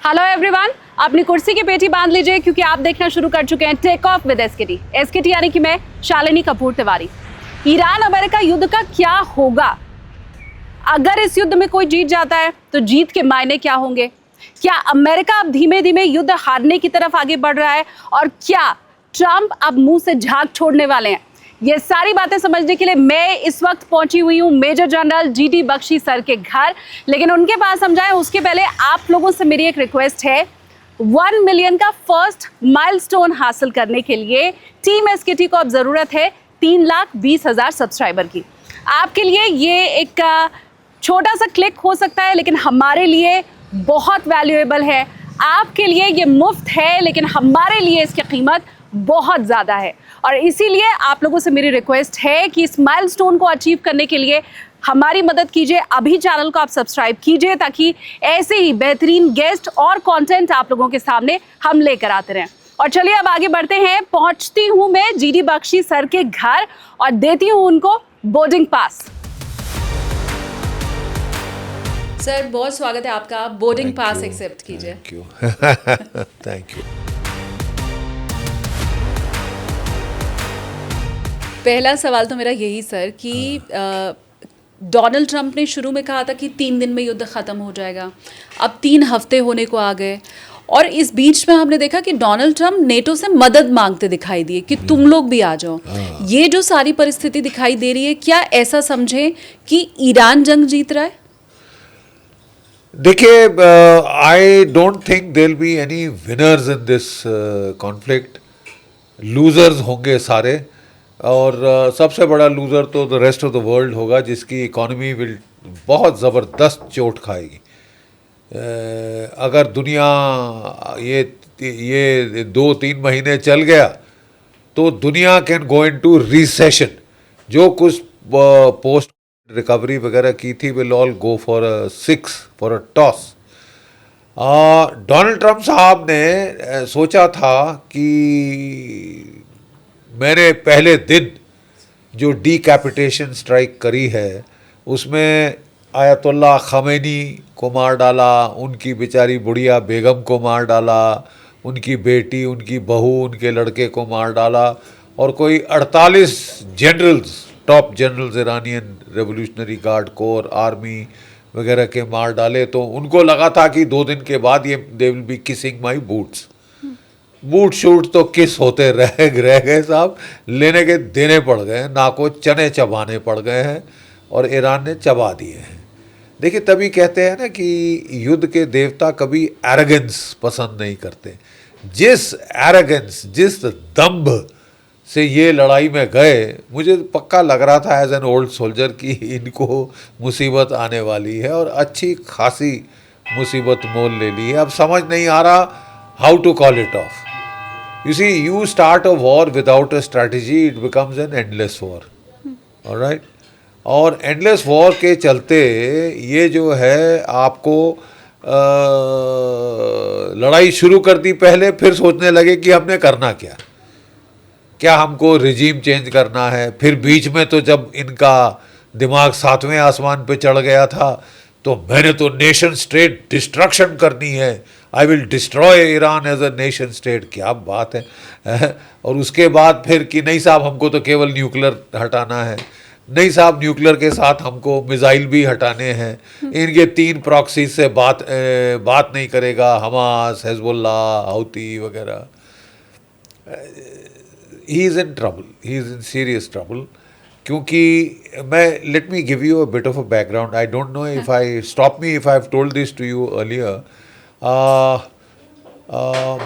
Hello everyone, अपनी कुर्सी की पेटी बांध लीजिए क्योंकि आप देखना शुरू कर चुके हैं take off with SKT. SKT यानी कि मैं शालिनी कपूर तिवारी। ईरान अमेरिका युद्ध का क्या होगा? अगर इस युद्ध में कोई जीत जाता है तो जीत के मायने क्या होंगे? क्या अमेरिका अब धीमे धीमे युद्ध हारने की तरफ आगे बढ़ रहा है? और क्या ट्रंप अब मुंह से झाग छोड़ने वाले हैं? ये सारी बातें समझने के लिए मैं इस वक्त पहुंची हुई हूँ major general GD Bakshi sir के घर। लेकिन उनके पास हम जाएं उसके पहले आप लोगों से मेरी एक रिक्वेस्ट है। 1 मिलियन का फर्स्ट माइलस्टोन हासिल करने के लिए टीम एसकेटी को अब ज़रूरत है 3,20,000 सब्सक्राइबर की। आपके लिए ये एक छोटा सा क्लिक हो सकता है, लेकिन हमारे लिए बहुत वैल्यूएबल है। आपके लिए ये मुफ्त है, लेकिन हमारे लिए इसकी कीमत बहुत ज़्यादा है। और इसीलिए आप लोगों से मेरी रिक्वेस्ट है कि इस माइलस्टोन को अचीव करने के लिए हमारी मदद कीजिए। अभी चैनल को आप सब्सक्राइब कीजिए ताकि ऐसे ही बेहतरीन गेस्ट और कंटेंट आप लोगों के सामने हम लेकर आते रहें। और चलिए अब आगे बढ़ते हैं। पहुंचती हूँ मैं जीडी बख्शी सर के घर और देती हूँ उनको बोर्डिंग पास। सर, बहुत स्वागत है आपका। आप बोर्डिंग पास एक्सेप्ट कीजिए। Thank you. Thank you. पहला सवाल तो मेरा यही सर कि डोनाल्ड ट्रंप ने शुरू में कहा था कि 3 दिन में युद्ध ख़त्म हो जाएगा। अब 3 हफ्ते होने को आ गए और इस बीच में हमने देखा कि डोनाल्ड ट्रंप नेटो से मदद मांगते दिखाई दिए कि तुम लोग भी आ जाओ। ये जो सारी परिस्थिति दिखाई दे रही है, क्या ऐसा समझे कि ईरान जंग जीत रहा है? देखिए, I don't think there will be any winners in this conflict. Losers होंगे सारे, और सबसे बड़ा लूज़र तो the rest of the world होगा, जिसकी इकॉनमी विल बहुत ज़बरदस्त चोट खाएगी। अगर दुनिया ये 2-3 महीने चल गया तो दुनिया कैन गो इनटू रिसेशन। जो कुछ पोस्ट रिकवरी वगैरह की थी will all go for a toss. Donald Trump साहब ने सोचा था कि मैंने पहले दिन जो डीकैपिटेशन स्ट्राइक करी है उसमें आयतुल्लाह खमैनी को मार डाला, उनकी बेचारी बुढ़िया बेगम को मार डाला, उनकी बेटी, उनकी बहू, उनके लड़के को मार डाला, और कोई 48 generals, top generals, Iranian revolutionary guard core, army वगैरह के मार डाले। तो उनको लगा था कि 2 दिन के बाद ये they will be kissing my boots. Boot shoot तो किस होते रह गए साहब, लेने के देने पड़ गए, नाको चने चबाने पड़ गए हैं और ईरान ने चबा दिए हैं। देखिए, तभी कहते हैं ना कि युद्ध के देवता कभी एरोगेंस पसंद नहीं करते। जिस एरोगेंस, जिस दंभ से ये लड़ाई में गए, मुझे पक्का लग रहा था एज एन ओल्ड सोल्जर कि इनको मुसीबत आने वाली है, और अच्छी खासी मुसीबत मोल ले ली है। अब समझ नहीं आ रहा how to call it off. You see, you start a war without a strategy, it becomes an endless war. All right? और endless war के चलते ये जो है आपको लड़ाई शुरू कर दी पहले, फिर सोचने लगे कि हमने करना क्या हमको रिजीम चेंज करना है। फिर बीच में तो जब इनका दिमाग 7वें आसमान पे चढ़ गया था तो मैंने तो नेशन स्टेट डिस्ट्रक्शन करनी है, I will destroy Iran as a nation state. क्या बात है। और उसके बाद फिर कि नहीं साहब, हमको तो केवल न्यूक्लियर हटाना है, नहीं साहब न्यूक्लियर के साथ हमको मिसाइल भी हटाने हैं, इनके 3 प्रॉक्सी से बात नहीं करेगा, हमास, हिजबुल्लाह, हौती वगैरह। He is in trouble, he is in serious trouble. क्योंकि मैं, let me give you a bit of a background. I don't know if I stop me if I have told this to you earlier.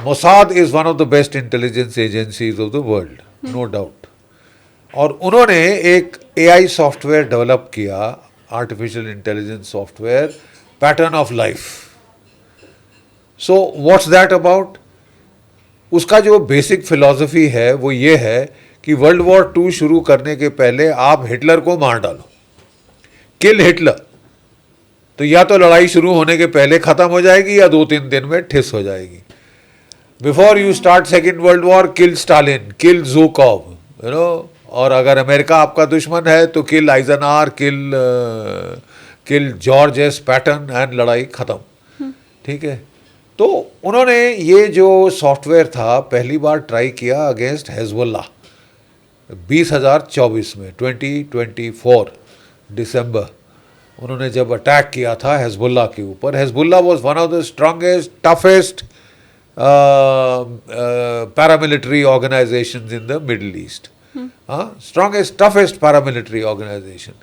Mossad is one of the best intelligence agencies of the world, no doubt. और उन्होंने एक AI software develop किया, artificial intelligence software, pattern of life. So what's that about? उसका जो basic philosophy है वो ये है कि वर्ल्ड वॉर 2 शुरू करने के पहले आप हिटलर को मार डालो, किल हिटलर, तो या तो लड़ाई शुरू होने के पहले ख़त्म हो जाएगी या 2-3 दिन में ठिस हो जाएगी। Before you start second world war, kill Stalin, kill Zhukov, you know. और अगर अमेरिका आपका दुश्मन है तो kill Eisenhower, kill George S Patton, and लड़ाई ख़त्म। ठीक है। तो उन्होंने ये जो सॉफ्टवेयर था पहली बार ट्राई किया अगेंस्ट हेजबुल्ला 2024 में 2024 दिसंबर उन्होंने जब अटैक किया था हेजबुल्ला के ऊपर. Hezbollah was one of the strongest toughest paramilitary organizations in the Middle East. Strongest, toughest paramilitary organization.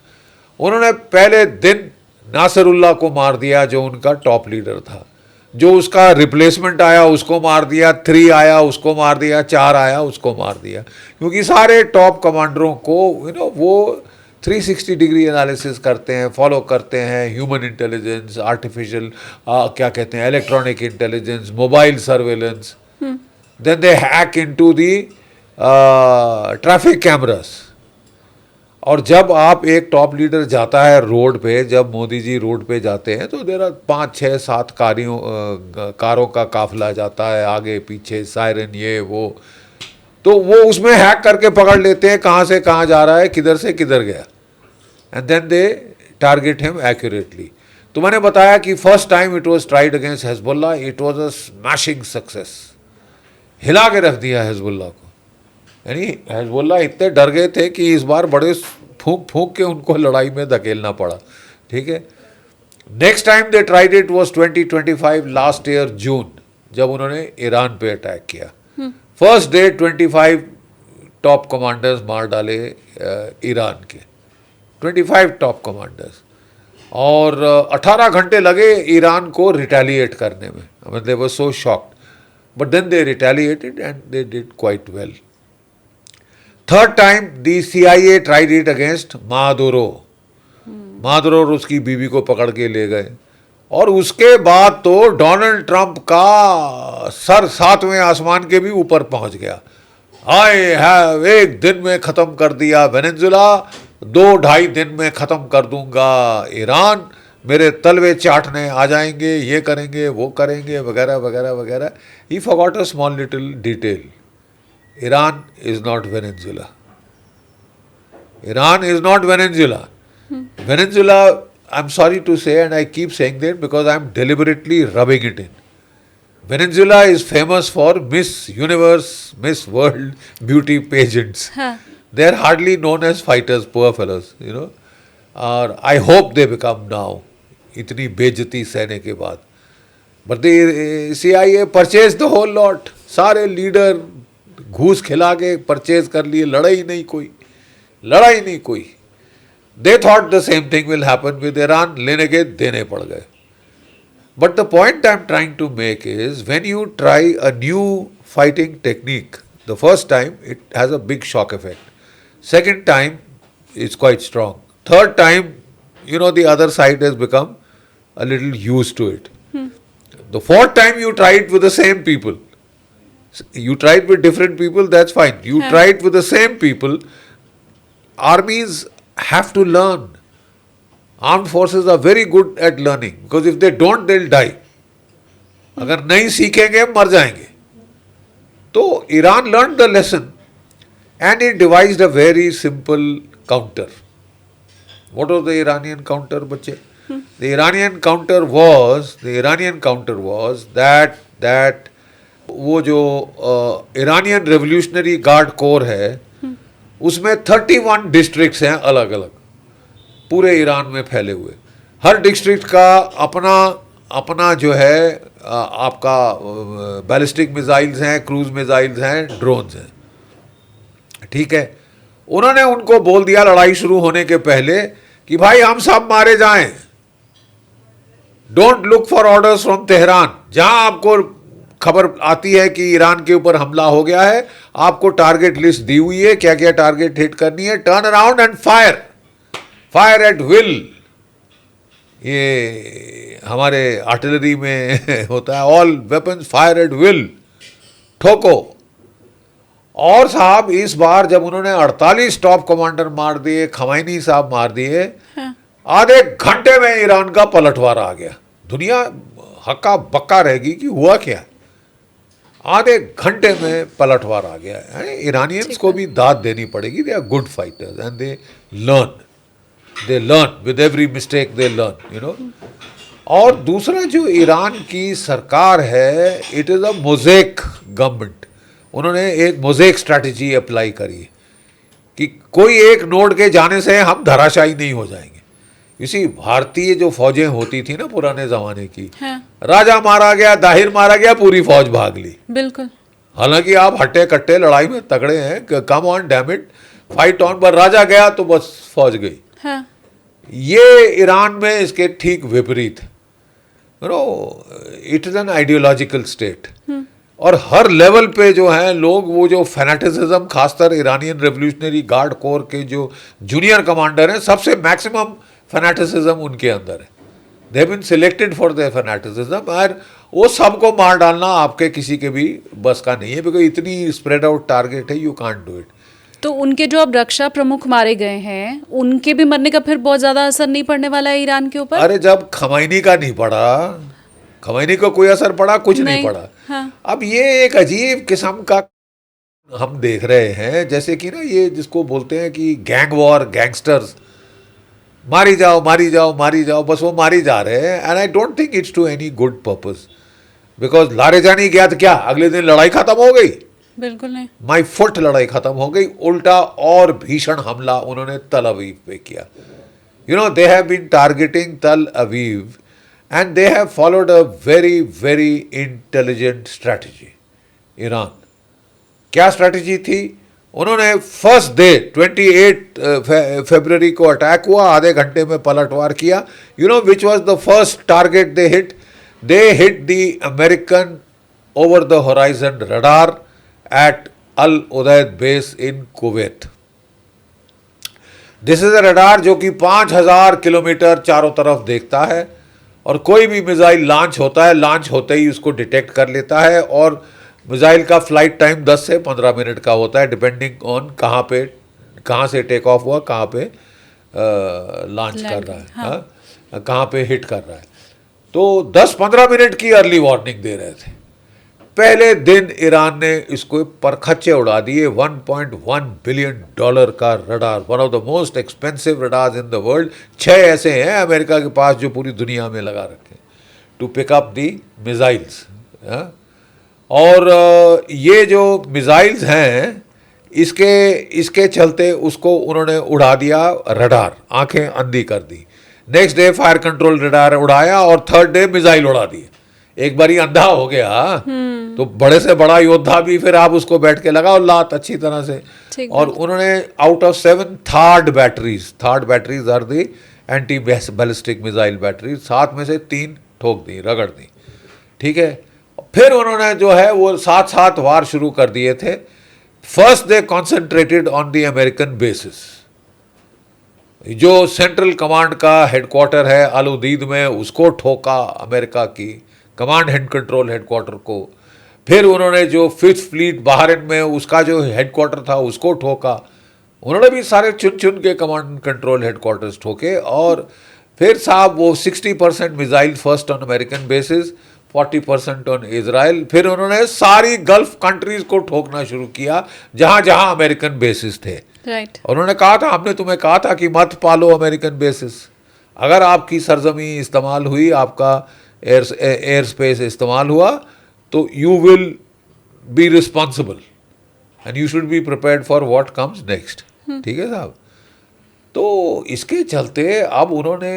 उन्होंने पहले दिन नासरुल्लाह को मार दिया जो उनका टॉप लीडर था. जो उसका रिप्लेसमेंट आया उसको मार दिया, 3 आया उसको मार दिया, 4 आया उसको मार दिया. क्योंकि सारे टॉप कमांडरों को वो 360 डिग्री एनालिसिस करते हैं, फॉलो करते हैं ह्यूमन इंटेलिजेंस, आर्टिफिशियल क्या कहते हैं electronic intelligence, mobile surveillance. Then they hack into the traffic cameras. और जब आप एक टॉप लीडर जाता है रोड पे, जब मोदी जी रोड पे जाते हैं तो देर 5, 6, 7 कारों का काफिला जाता है, आगे पीछे सायरन ये वो, तो वो उसमें हैक करके पकड़ लेते हैं कहाँ से कहाँ जा रहा है, किधर से किधर गया. And then they target him accurately. तो मैंने बताया कि first time it was tried against Hezbollah, it was a smashing success. हिला के रख दिया हेजबुल्ला को. यानी हेजबुल्ला इतने डर गए थे कि इस बार बड़े फूंक फूंक के उनको लड़ाई में धकेलना पड़ा. ठीक है. Next time they tried it was 2025 last year June, जब उन्होंने ईरान पे अटैक किया. फर्स्ट डे 25 टॉप कमांडर्स मार डाले ईरान के, 25 टॉप कमांडर्स. और 18 घंटे लगे ईरान को रिटेलिएट करने में. मतलब they were so shocked, but then they retaliated and they did quite well. Third time the CIA tried it against Maduro. Maduro और उसकी बीवी को पकड़ के ले गए. और उसके बाद तो डोनाल्ड ट्रंप का सर 7वें आसमान के भी ऊपर पहुंच गया. आई हैव एक दिन में ख़त्म कर दिया वेनेजुला, 2-2.5 दिन में ख़त्म कर दूंगा ईरान, मेरे तलवे चाटने आ जाएंगे, ये करेंगे वो करेंगे वगैरह वगैरह वगैरह. ही forgot a small little detail. Iran is not Venezuela. Iran is not Venezuela. Venezuela, I'm sorry to say, and I keep saying that because I'm deliberately rubbing it in. Venezuela is famous for Miss Universe, Miss World beauty pageants. They are hardly known as fighters, poor fellows, Or I hope they become now. इतनी बेइज्जती सहने के बाद. But the CIA purchased the whole lot. सारे leader घूस खिला के purchase कर लिए. लड़ाई नहीं कोई. They thought the same thing will happen with Iran. लेने के देने पड़ गए. But the point I am trying to make is when you try a new fighting technique, the first time it has a big shock effect. Second time it's quite strong. Third time the other side has become a little used to it. The fourth time you try it with the same people. You try it with different people, that's fine. You try it with the same people. Armies have to learn. Armed forces are very good at learning because if they don't, they'll die. अगर नहीं सीखेंगे मर जाएंगे. तो Iran learned the lesson and it devised a very simple counter. What was the Iranian counter, बच्चे? The Iranian counter was that वो जो Iranian revolutionary guard core है उसमें 31 डिस्ट्रिक्ट्स हैं अलग अलग पूरे ईरान में फैले हुए. हर डिस्ट्रिक्ट का अपना जो है आपका बैलिस्टिक मिसाइल्स हैं, क्रूज मिसाइल्स हैं, ड्रोन्स हैं. ठीक है. उन्होंने उनको बोल दिया लड़ाई शुरू होने के पहले कि भाई हम सब मारे जाएं. Don't look for orders from Tehran. जहां आपको खबर आती है कि ईरान के ऊपर हमला हो गया है, आपको टारगेट लिस्ट दी हुई है, क्या क्या टारगेट हिट करनी है. Turn around and fire at will. ये हमारे आर्टिलरी में होता है, all weapons fire at will, ठोको. और साहब इस बार जब उन्होंने 48 टॉप कमांडर मार दिए, खमैनी साहब मार दिए, आधे घंटे में ईरान का पलटवार आ गया. दुनिया हक्का बक्का रहेगी कि हुआ क्या. आधे घंटे में पलटवार आ गया है. ईरानियंस को भी दाद देनी पड़ेगी. They are good fighters and they learn with every mistake they learn. और दूसरा जो ईरान की सरकार है, it is a mosaic government. उन्होंने एक मोज़ेक स्ट्रैटेजी अप्लाई करी है कि कोई एक नोड के जाने से हम धराशायी नहीं हो जाएंगे। इसी भारतीय जो फौजें होती थी ना पुराने ज़माने की, हाँ। राजा मारा गया, दाहिर मारा गया, पूरी फौज भाग ली। बिल्कुल। हालांकि आप हट्टे कट्टे लड़ाई में तगड़े हैं, come on damn it, fight on, पर राजा गया तो बस फौज गई। हाँ। ये ईरान में इसके ठीक विपरीत है। It is an ideological state, और हर लेवल पे जो है लोग, वो जो फैनेटिसिज्म, खासकर ईरानियन रेवोल्यूशनरी गार्ड कोर के जो जूनियर कमांडर हैं, सबसे मैक्सिमम फैनेटिसिज्म उनके अंदर है। They have been selected for their fanaticism, और वो सबको मार डालना आपके किसी के भी बस का नहीं है, बिकॉज इतनी स्प्रेड आउट टारगेट है, यू कांट डू इट। तो उनके जो अब रक्षा प्रमुख मारे गए हैं, उनके भी मरने का फिर बहुत ज्यादा असर नहीं पड़ने वाला है ईरान के ऊपर? अरे जब खमैनी का नहीं पड़ा, खमैनी को कोई असर पड़ा? कुछ नहीं पड़ा। हाँ। अब ये एक अजीब किस्म का हम देख रहे हैं, जैसे कि ना ये जिसको बोलते हैं कि गैंग वॉर, गैंगस्टर्स, मारी जाओ मारी जाओ मारी जाओ, बस वो मारी जा रहे हैं। And I don't think it's to any good purpose, because लारे जानी गया तो क्या अगले दिन लड़ाई खत्म हो गई? बिल्कुल नहीं। माई फुट लड़ाई खत्म हो गई। उल्टा और भीषण हमला उन्होंने तल अवीव पे किया। You know, they have been targeting Tel and they have followed a very very intelligent strategy. Iran क्या स्ट्रैटेजी थी? उन्होंने फर्स्ट डे 28 फरवरी को अटैक हुआ, आधे घंटे में पलटवार किया। You know which was the first target they hit? They hit the American over the horizon radar at Al Udeid base in Kuwait. This is a radar जो कि 5000 किलोमीटर चारों तरफ देखता है, और कोई भी मिसाइल लॉन्च होता है, लॉन्च होते ही उसको डिटेक्ट कर लेता है, और मिसाइल का फ्लाइट टाइम 10 से 15 मिनट का होता है, डिपेंडिंग ऑन कहाँ से टेक ऑफ हुआ, कहाँ पे लॉन्च कर रहा है, हाँ, कहाँ पे हिट कर रहा है। तो 10-15 मिनट की अर्ली वार्निंग दे रहे थे। पहले दिन ईरान ने इसको परखच्चे उड़ा दिए। $1.1 बिलियन का radar, one of the most expensive radars in the world. 6 ऐसे हैं अमेरिका के पास जो पूरी दुनिया में लगा रखे to pick up the missiles. और ये जो मिसाइल्स हैं, इसके चलते उसको उन्होंने उड़ा दिया रडार, आंखें अंधी कर दी। Next day fire control radar उड़ाया, और थर्ड डे मिसाइल उड़ा दिए। एक बारी अंधा हो गया तो बड़े से बड़ा योद्धा भी फिर आप उसको बैठ के लगाओ लात अच्छी तरह से। और उन्होंने out of 7 third batteries are the anti ballistic missile battery, 7 में से 3 ठोक दी, रगड़ दी। ठीक है, फिर उन्होंने जो है वो 7 वार शुरू कर दिए थे। First they concentrated on the American basis, जो सेंट्रल कमांड का हेडक्वार्टर है अल उदीद में, उसको ठोका अमेरिका की कमांड एंड कंट्रोल हेडक्वार्टर को। फिर उन्होंने जो 5th फ्लीट बहरीन में, उसका जो हेडक्वार्टर था उसको ठोका। उन्होंने भी सारे चुन के कमांड एंड कंट्रोल हेडक्वार्टर्स ठोके। और फिर साहब वो 60% missile first on American basis, 40% on Israel. फिर उन्होंने सारी गल्फ कंट्रीज को ठोकना शुरू किया जहां जहां अमेरिकन बेसिस थे। राइट। उन्होंने कहा था, हमने तुम्हें कहा था कि मत पालो अमेरिकन बेसिस। अगर आपकी सरजमी इस्तेमाल हुई, आपका एयर स्पेस इस्तेमाल हुआ, तो you will be responsible and you should be prepared for what comes next. ठीक है साहब। तो इसके चलते अब उन्होंने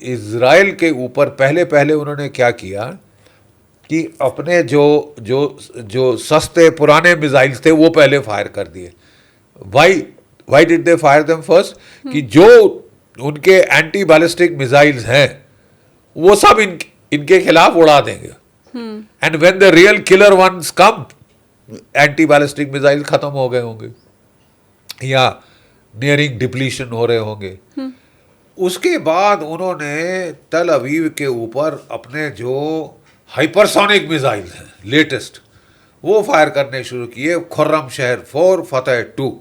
इजराइल के ऊपर पहले उन्होंने क्या किया कि अपने जो सस्ते पुराने मिसाइल्स थे वो पहले फायर कर दिए। Why did they fire them first? कि जो उनके एंटी बैलिस्टिक मिसाइल्स हैं वो सब इनके खिलाफ उड़ा देंगे। And when the real killer ones come, anti ballistic missile खत्म हो गए होंगे या नियरिंग डिप्लीशन हो रहे होंगे। उसके बाद उन्होंने तल अवीव के ऊपर अपने जो हाइपरसोनिक मिसाइल्स हैं लेटेस्ट, वो फायर करने शुरू किए। खुर्रम शहर 4, फतेह 2।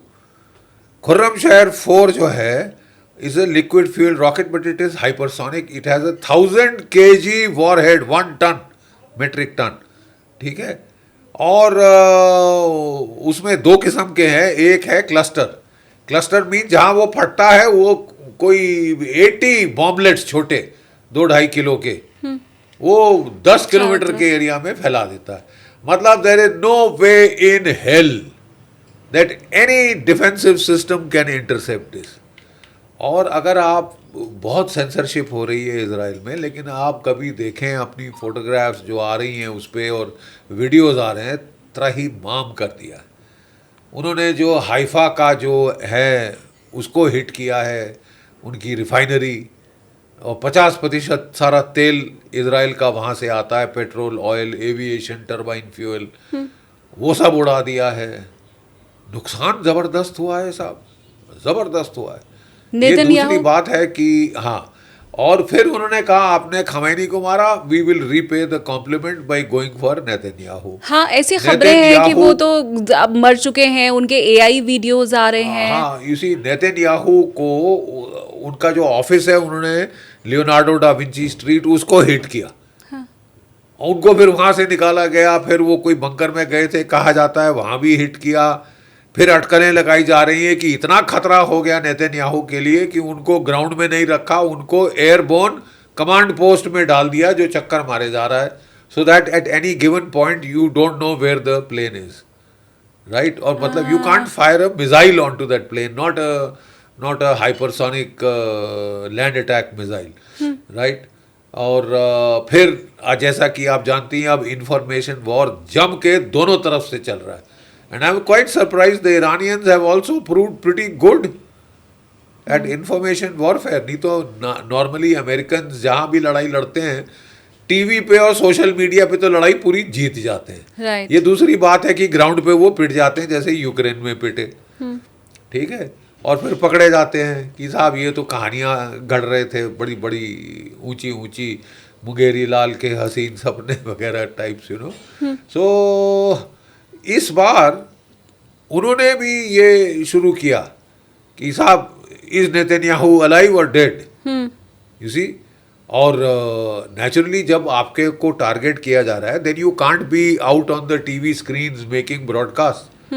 खुर्रम शहर 4 जो है is a liquid fuel rocket, but it is hypersonic. It has a 1000 kg warhead, 1 ton, metric ton. ठीक है। और उसमें 2 किस्म के हैं। एक है क्लस्टर मीन जहां वो फटता है वो कोई 80 बॉम्बलेट्स छोटे 2-2.5 किलो के, वो 10 किलोमीटर के एरिया में फैला देता है। मतलब there is no way in hell that any defensive system can intercept this. और अगर आप, बहुत सेंसरशिप हो रही है इजराइल में, लेकिन आप कभी देखें अपनी फोटोग्राफ्स जो आ रही हैं उस पर और वीडियोस आ रहे हैं, त्राहिमाम कर दिया है उन्होंने। जो हाइफा का जो है उसको हिट किया है, उनकी रिफाइनरी, और 50% सारा तेल इजराइल का वहाँ से आता है, petrol, oil, aviation, turbine fuel, वो सब उड़ा दिया है। नुकसान ज़बरदस्त हुआ है साहब, ज़बरदस्त हुआ है। ये दूसरी बात है कि हाँ, और फिर उन्होंने कहा आपने खमैनी को मारा, we will repay the compliment by going for Netanyahu. हाँ, ऐसी खबरें हैं कि वो तो अब मर चुके हैं, उनके एआई वीडियोस आ रहे हैं। हाँ, इसी नेतन्याहू को उनका जो ऑफिस है, उन्होंने लियोनार्डो डा विंची स्ट्रीट उसको हिट किया। हाँ। उनको फिर वहाँ से निकाला गया, फिर वो कोई बंकर में गए थे कहा जाता है, वहाँ भी हिट किया। फिर अटकलें लगाई जा रही हैं कि इतना खतरा हो गया नेतन्याहू के लिए कि उनको ग्राउंड में नहीं रखा, उनको एयरबोर्न कमांड पोस्ट में डाल दिया जो चक्कर मारे जा रहा है, so that at any given point you don't know where the plane is, right. और मतलब you can't fire a missile on to that plane, not a hypersonic land attack missile, right. और फिर जैसा कि आप जानती हैं, अब इंफॉर्मेशन वॉर जम के दोनों तरफ से चल रहा है। And I'm quite surprised the Iranians have also proved pretty good at information warfare. नहीं तो नॉर्मली अमेरिकन जहाँ भी लड़ाई लड़ते हैं, टीवी पे और सोशल मीडिया पे तो लड़ाई पूरी जीत जाते हैं। Right. ये दूसरी बात है कि ग्राउंड पे वो पिट जाते हैं, जैसे यूक्रेन में पिटे, ठीक है। और फिर पकड़े जाते हैं कि साहब ये तो कहानियाँ गढ़ रहे थे, बड़ी बड़ी ऊंची ऊंची मुंगेरी लाल के हसीन सपने वगैरह टाइप्स, यू नो। सो इस बार उन्होंने भी ये शुरू किया कि साहब इज नेतन्याहू अलाइव और डेड, यू सी। और नेचुरली जब आपके को टारगेट किया जा रहा है, then you can't be out on the TV screens making broadcast,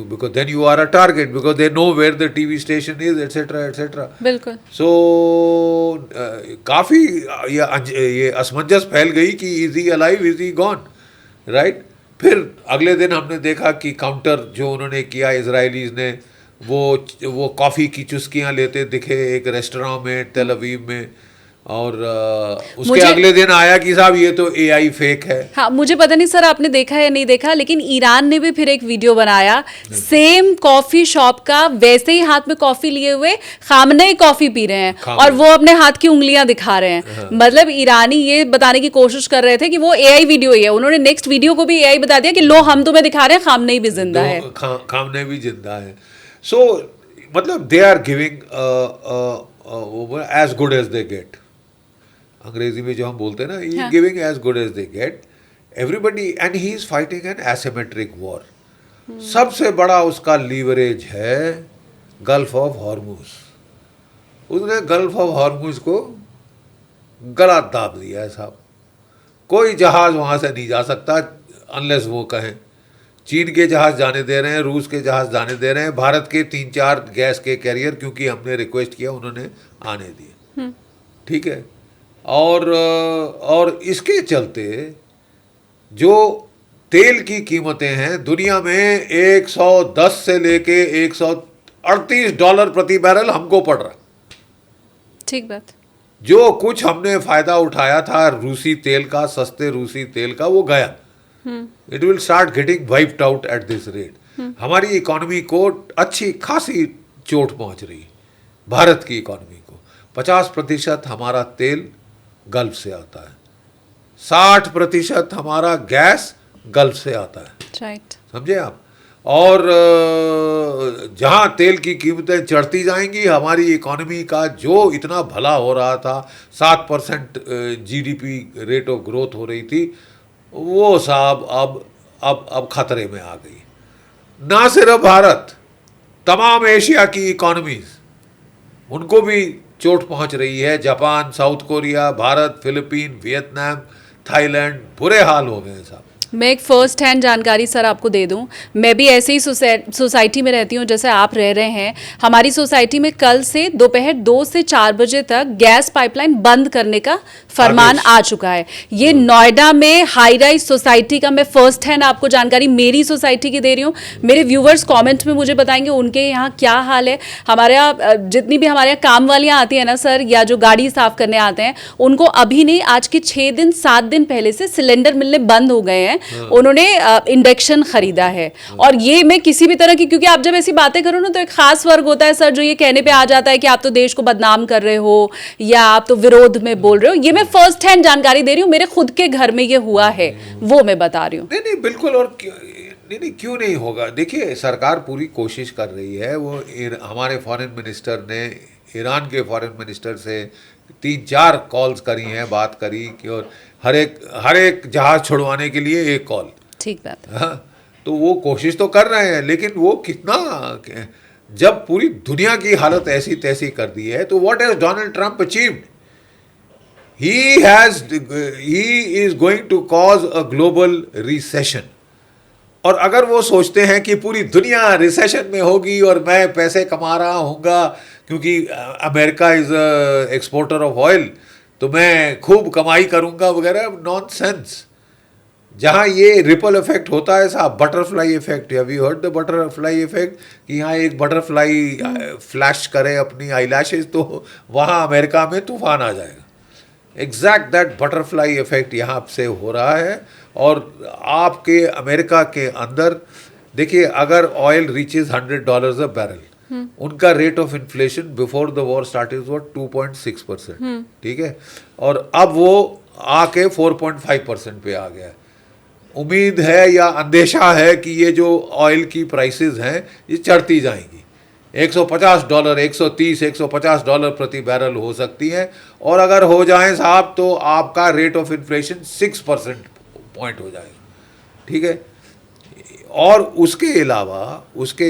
because then you are a target, because they know where the TV station is, etcetera etcetera. बिल्कुल। So काफ़ी ये असमंजस फैल गई कि is he alive, is he gone, right. फिर अगले दिन हमने देखा कि काउंटर जो उन्होंने किया इजरायलीज ने, वो कॉफ़ी की चुस्कियाँ लेते दिखे एक रेस्टोरेंट में तेल अवीव में, और उसके अगले दिन आया कि साहब ये तो एआई फेक है। हाँ, मुझे पता नहीं सर आपने देखा या नहीं देखा, लेकिन ईरान ने भी फिर एक वीडियो बनाया सेम कॉफी शॉप का, वैसे ही हाथ में कॉफी लिए हुए खामनेई कॉफी पी रहे हैं और वो अपने हाथ की उंगलियां दिखा रहे हैं। मतलब ईरानी ये बताने की कोशिश कर रहे थे कि वो एआई वीडियो ही है। उन्होंने नेक्स्ट वीडियो को भी एआई बता दिया कि लो हम तुम्हें दिखा रहे हैं खामनेई भी जिंदा है, खामनेई भी जिंदा है। सो मतलब they are giving as good as they get, अंग्रेजी में जो हम बोलते हैं ना, he giving as good as they get everybody, and he is fighting an asymmetric war. सबसे बड़ा उसका लीवरेज है गल्फ ऑफ हॉर्मुज। उसने गल्फ ऑफ हॉर्मुज को गला दाब दिया है साहब। कोई जहाज वहाँ से नहीं जा सकता अनलेस वो कहें। चीन के जहाज जाने दे रहे हैं, रूस के जहाज जाने दे रहे हैं, भारत के 3-4 गैस के कैरियर क्योंकि हमने रिक्वेस्ट किया उन्होंने आने दिए, ठीक है। और इसके चलते जो तेल की कीमतें हैं दुनिया में 110 से लेके 138 डॉलर प्रति बैरल हमको पड़ रहा। ठीक बात। जो कुछ हमने फायदा उठाया था रूसी तेल का, सस्ते रूसी तेल का, वो गया। It will start getting wiped out at this rate. हमारी इकोनॉमी को अच्छी खासी चोट पहुंच रही, भारत की इकोनॉमी को। 50% हमारा तेल गल्फ से आता है, 60% हमारा गैस गल्फ से आता है, राइट, समझे आप। और जहाँ तेल की कीमतें चढ़ती जाएंगी, हमारी इकोनॉमी का जो इतना भला हो रहा था, 7% जीडीपी रेट ऑफ ग्रोथ हो रही थी, वो साहब अब खतरे में आ गई। ना सिर्फ भारत, तमाम एशिया की इकोनॉमीज, उनको भी चोट पहुंच रही है। Japan, south Korea, Bharat, Philippine, Vietnam, Thailand, बुरे हाल हो गए साहब। मैं एक फर्स्ट हैंड जानकारी सर आपको दे दूं, मैं भी ऐसे ही सोसाइटी में रहती हूं जैसे आप रह रहे हैं। हमारी सोसाइटी में कल से दोपहर 2 से 4 बजे तक गैस पाइपलाइन बंद करने का फरमान आ चुका है। ये नोएडा में हाई राइज सोसाइटी का मैं फर्स्ट हैंड आपको जानकारी मेरी सोसाइटी की दे रही हूँ। मेरे व्यूवर्स कमेंट में मुझे बताएंगे उनके यहाँ क्या हाल है। हमारे यहाँ जितनी भी हमारे यहाँ काम वालियाँ आती हैं ना सर, या जो गाड़ी साफ करने आते हैं, उनको अभी नहीं, आज के 6 दिन 7 दिन पहले से सिलेंडर मिलने बंद हो गए हैं। उन्होंने इंडक्शन खरीदा है। और ये मैं किसी भी तरह की, क्योंकि आप जब ऐसी बातें करो ना तो एक खास वर्ग होता है सर जो ये कहने पे आ जाता है कि आप तो देश को बदनाम कर रहे हो या आप तो विरोध में बोल रहे हो। ये मैं फर्स्ट हैंड जानकारी दे रही हूँ, मेरे खुद के घर में ये हुआ है, वो मैं बता रही हूँ। नहीं नहीं बिल्कुल, और नहीं क्यों नहीं होगा। देखिए सरकार पूरी कोशिश कर रही है। वो हमारे फॉरेन मिनिस्टर ने ईरान के फॉरेन मिनिस्टर से 3-4 कॉल्स करी हैं, बात करी कि, और हर एक जहाज छुड़वाने के लिए एक कॉल। ठीक बात है। हाँ, तो वो कोशिश तो कर रहे हैं, लेकिन वो कितना, जब पूरी दुनिया की हालत ऐसी तैसी कर दी है, तो what has Donald Trump achieved? he is going to cause a global recession। और अगर वो सोचते हैं कि पूरी दुनिया रिसेशन में होगी और मैं पैसे कमा रहा हूँगा क्योंकि America is exporter of oil, तो मैं खूब कमाई करूँगा वगैरह, नॉनसेंस। जहाँ ये रिपल इफेक्ट होता है साहब, butterfly effect, have you heard the butterfly effect, कि यहाँ एक बटरफ्लाई फ्लैश करे अपनी आईलैशेस तो वहाँ अमेरिका में तूफान आ जाएगा। एग्जैक्ट दैट बटरफ्लाई इफेक्ट यहाँ से हो रहा है। और आपके अमेरिका के अंदर देखिए, अगर ऑयल रीचेज $100 अ बैरल, उनका rate of inflation before the war started was 2.6%, ठीक है, और अब वो आके 4.5% पे आ गया है। उम्मीद है या अंदेशा है कि ये जो ऑयल की प्राइसेस हैं ये चढ़ती जाएंगी, $150, $130, $150 प्रति बैरल हो सकती हैं। और अगर हो जाएं साहब तो आपका रेट ऑफ इन्फ्लेशन 6% पॉइंट हो जाएगा, ठीक है। और उसके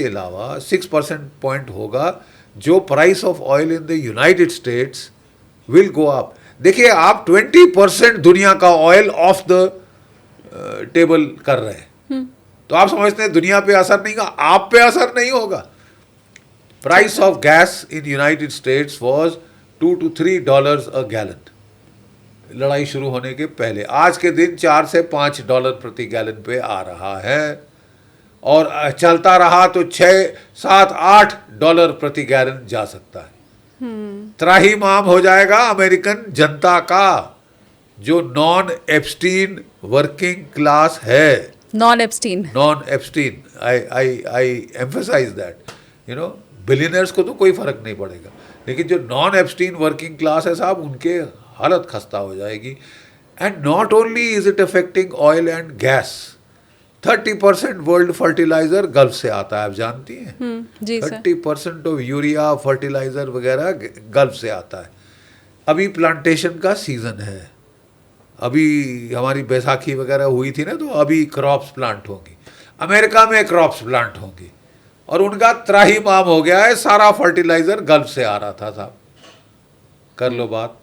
अलावा 6% पॉइंट होगा जो price of oil in the United states will go up. देखिए आप 20% दुनिया का ऑयल ऑफ द टेबल कर रहे हैं, तो आप समझते हैं दुनिया पे असर नहीं होगा, आप पे असर नहीं होगा। Price of gas in United states was $2 to $3 a gallon लड़ाई शुरू होने के पहले। आज के दिन $4 से $5 प्रति गैलन पे आ रहा है, और चलता रहा तो $6, $7, $8 प्रति गैलन जा सकता है। त्राहिमाम हो जाएगा अमेरिकन जनता का, जो नॉन एब्स्टीन वर्किंग क्लास है। Non Epstein, I emphasise that, you know, billionaires को तो कोई फर्क नहीं पड़ेगा, लेकिन जो नॉन एब्स्टीन वर्किंग क्लास है साहब, उनके हालत खस्ता हो जाएगी। And not only is it affecting oil and gas, 30% world fertiliser Gulf से आता है, आप जानती हैं। जी सर। 30% ऑफ यूरिया फर्टिलाइजर वगैरह गल्फ से आता है। अभी प्लांटेशन का सीजन है, अभी हमारी बैसाखी वगैरह हुई थी ना, तो अभी क्रॉप्स प्लांट होंगी, अमेरिका में क्रॉप्स प्लांट होंगी, और उनका त्राहिमाम हो गया है, सारा फर्टिलाइजर गल्फ से आ रहा था साहब। कर लो बात।